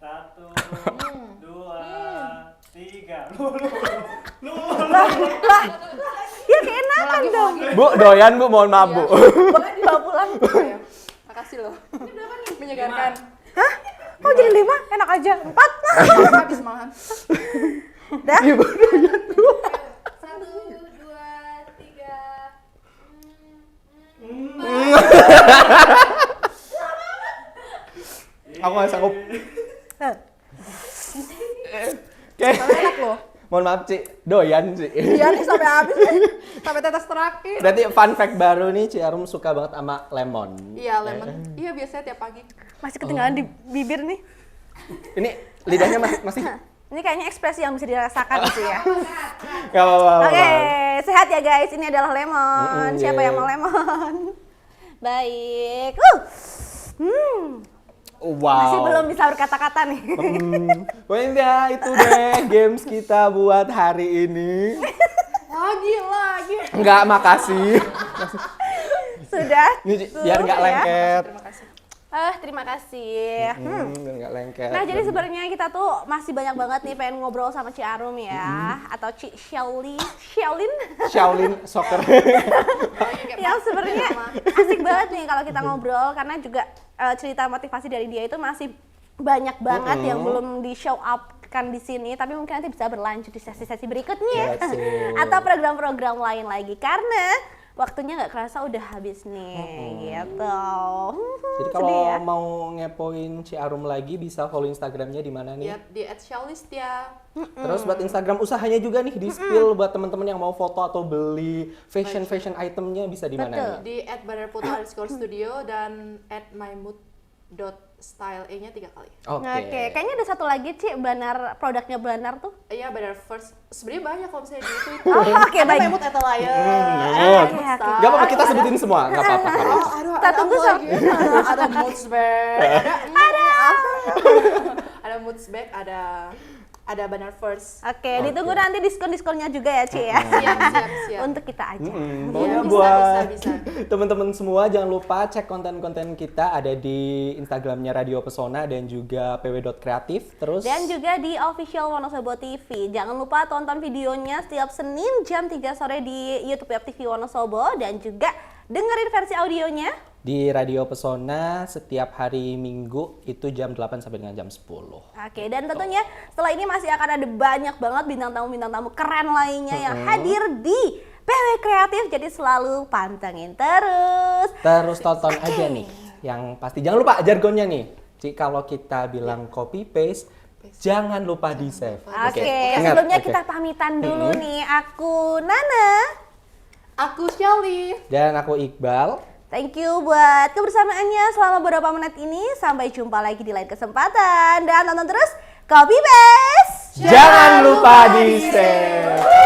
Satu, dua, tiga. 1, 2, 3. Ya keenakan dong. Bu, doyan Bu, mohon maaf Bu. Bawa pulang. Ya, makasih loh. Menyegarkan. Hah? Kok jadi 5? Enak aja. 4. Habis malahan. Dah. Ibu doyan Bu. 1, 2, 3. Aku nggak sanggup. Oke. Enak loh. Mohon maaf Ci, doyan Ci. Iya nih sampai habis nih. Sampai tetes terakhir. Berarti fun fact baru nih, Ci Arum suka banget sama lemon. Iya, lemon. Iya, biasanya tiap pagi. Masih ketinggalan di bibir nih. Ini lidahnya masih Ini kayaknya ekspresi yang bisa dirasakan gitu ya. nggak apa-apa. Oke, sehat ya guys. Ini adalah lemon. Siapa yeah. yang mau lemon? Baik. Wow. Masih belum bisa berkata-kata nih. Pokoknya itu deh games kita buat hari ini. Lagi. Enggak, makasih. Sudah? Ini biar nggak Ya. lengket. Terima kasih. Terima kasih. Biar nggak lengket. Nah, jadi sebenarnya kita tuh masih banyak banget nih pengen ngobrol sama Ci Arum ya, atau Ci Shaolin. Shaolin Soccer. Yang sebenarnya asik banget nih kalau kita ngobrol karena juga cerita motivasi dari dia itu masih banyak banget yang belum di show up kan di sini, tapi mungkin nanti bisa berlanjut di sesi-sesi berikutnya Betul. atau program-program lain lagi karena waktunya nggak kerasa udah habis nih gitu. Jadi Sedih kalau ya. mau ngepoin Ci Arum lagi bisa follow Instagramnya di mana nih? Lihat di @shalistia. Terus buat Instagram usahanya juga nih di spill buat teman-teman yang mau foto atau beli fashion itemnya bisa di mana Betul. nih? Di @badarputu_studio dan @mymood.style-nya 3 kali. Oke, kayaknya ada satu lagi Ci, Banar, produknya Banar tuh. Iya, Badar First. Sebenarnya banyak kalau misalnya di itu. Oh, oke, Ada baik. Mymood Attire. Oke. Gak apa-apa kita sebutin semua, gak apa-apa. nggak apa-apa. Aduh, Kita tunggu ada Moods Bag. Ada Moods Bag, ada Badar First. Oke, ditunggu nanti diskon-diskonnya juga ya Ci ya. Siap. Untuk kita aja. Pokoknya Bisa, buat bisa. teman-teman semua jangan lupa cek konten-konten kita ada di Instagramnya Radio Pesona dan juga pw.kreatif. Terus Dan juga di official Wonosobo TV. Jangan lupa tonton videonya setiap Senin jam 3 sore di YouTube Web TV Wonosobo dan juga dengerin versi audionya. di Radio Pesona setiap hari Minggu itu jam 8 sampai dengan jam 10. Oke, dan tentunya setelah ini masih akan ada banyak banget bintang tamu keren lainnya yang hadir di PW Kreatif. Jadi selalu pantengin terus. Terus tonton aja nih. Yang pasti jangan lupa jargonnya nih. Ci, kalau kita bilang copy paste, jangan lupa di save. Oke, ingat, sebelumnya oke. kita pamitan dulu nih. Aku Nana. Aku Shelly. Dan aku Iqbal. Thank you buat kebersamaannya selama beberapa menit ini. Sampai jumpa lagi di lain kesempatan. Dan tonton terus Copy Paste. Jangan lupa di save.